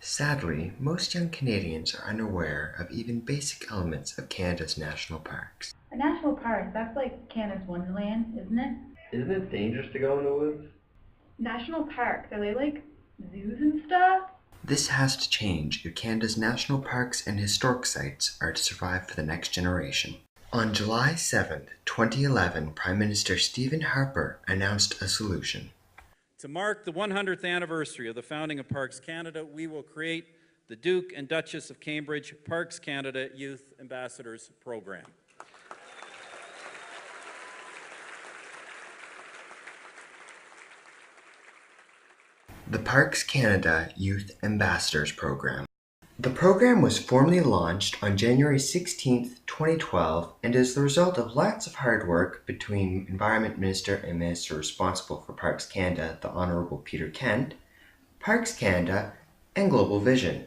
Sadly, most young Canadians are unaware of even basic elements of Canada's national parks. A national park, that's like Canada's Wonderland, isn't it? Isn't it dangerous to go in the woods? National parks, are they like zoos and stuff? This has to change if Canada's national parks and historic sites are to survive for the next generation. On July 7, 2011, Prime Minister Stephen Harper announced a solution. To mark the 100th anniversary of the founding of Parks Canada, we will create the Duke and Duchess of Cambridge Parks Canada Youth Ambassadors Program. The Parks Canada Youth Ambassadors Program. The program was formally launched on January 16, 2012, and is the result of lots of hard work between Environment Minister and Minister responsible for Parks Canada, the Honourable Peter Kent, Parks Canada, and Global Vision,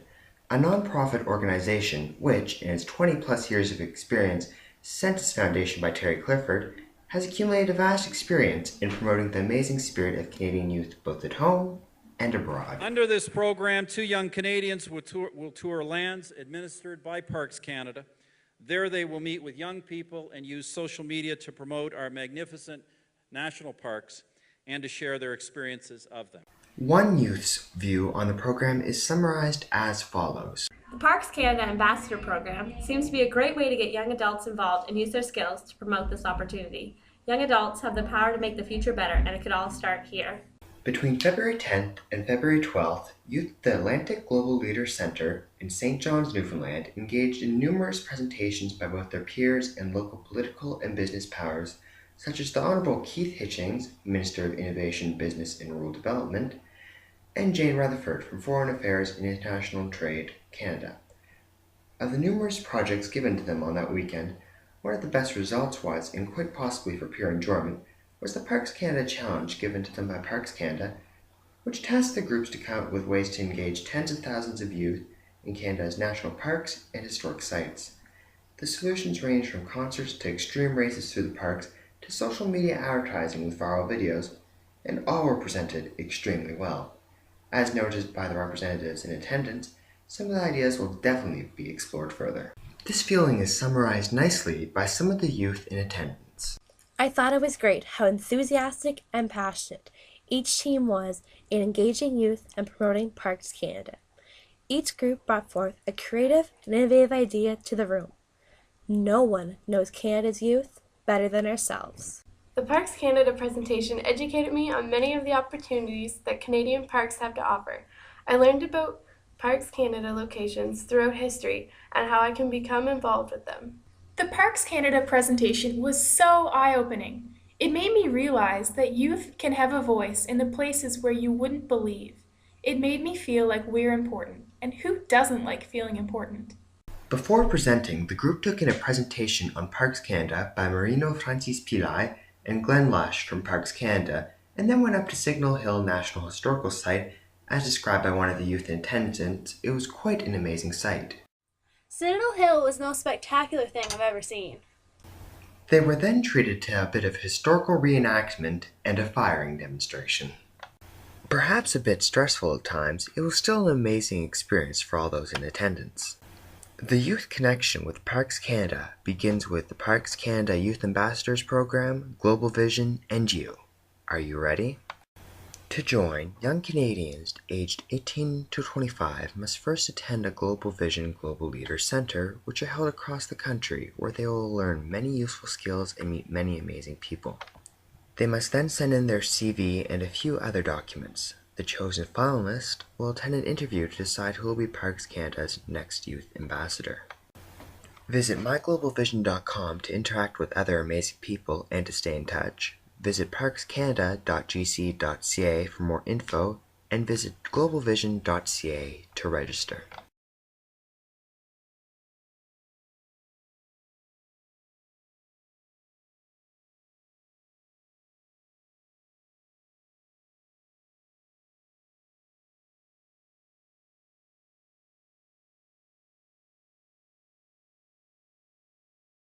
a non-profit organization which, in its 20-plus years of experience since its foundation by Terry Clifford, has accumulated a vast experience in promoting the amazing spirit of Canadian youth both at home and abroad. Under this program, 2 young Canadians will tour lands administered by Parks Canada. There they will meet with young people and use social media to promote our magnificent national parks and to share their experiences of them. One youth's view on the program is summarized as follows. The Parks Canada Ambassador Program seems to be a great way to get young adults involved and use their skills to promote this opportunity. Young adults have the power to make the future better, and it could all start here. Between February 10th and February 12th, youth at the Atlantic Global Leaders Centre in St. John's, Newfoundland, engaged in numerous presentations by both their peers and local political and business powers, such as the Honourable Keith Hitchings, Minister of Innovation, Business and Rural Development, and Jane Rutherford from Foreign Affairs and International Trade, Canada. Of the numerous projects given to them on that weekend, one of the best results was, and quite possibly for pure enjoyment, was the Parks Canada Challenge given to them by Parks Canada, which tasked the groups to come up with ways to engage tens of thousands of youth in Canada's national parks and historic sites. The solutions range from concerts to extreme races through the parks to social media advertising with viral videos, and all were presented extremely well. As noted by the representatives in attendance, some of the ideas will definitely be explored further. This feeling is summarized nicely by some of the youth in attendance. I thought it was great how enthusiastic and passionate each team was in engaging youth and promoting Parks Canada. Each group brought forth a creative and innovative idea to the room. No one knows Canada's youth better than ourselves. The Parks Canada presentation educated me on many of the opportunities that Canadian parks have to offer. I learned about Parks Canada locations throughout history and how I can become involved with them. The Parks Canada presentation was so eye-opening. It made me realize that youth can have a voice in the places where you wouldn't believe. It made me feel like we're important, and who doesn't like feeling important? Before presenting, the group took in a presentation on Parks Canada by Marino Francis Pillai and Glenn Lush from Parks Canada, and then went up to Signal Hill National Historical Site. As described by one of the youth in attendance, it was quite an amazing sight. Signal Hill was the most spectacular thing I've ever seen. They were then treated to a bit of historical reenactment and a firing demonstration. Perhaps a bit stressful at times, it was still an amazing experience for all those in attendance. The youth connection with Parks Canada begins with the Parks Canada Youth Ambassadors Program, Global Vision, and you. Are you ready? To join, young Canadians aged 18 to 25 must first attend a Global Vision Global Leaders Centre, which are held across the country, where they will learn many useful skills and meet many amazing people. They must then send in their CV and a few other documents. The chosen finalist will attend an interview to decide who will be Parks Canada's next youth ambassador. Visit myglobalvision.com to interact with other amazing people and to stay in touch. Visit parkscanada.gc.ca for more info, and visit globalvision.ca to register.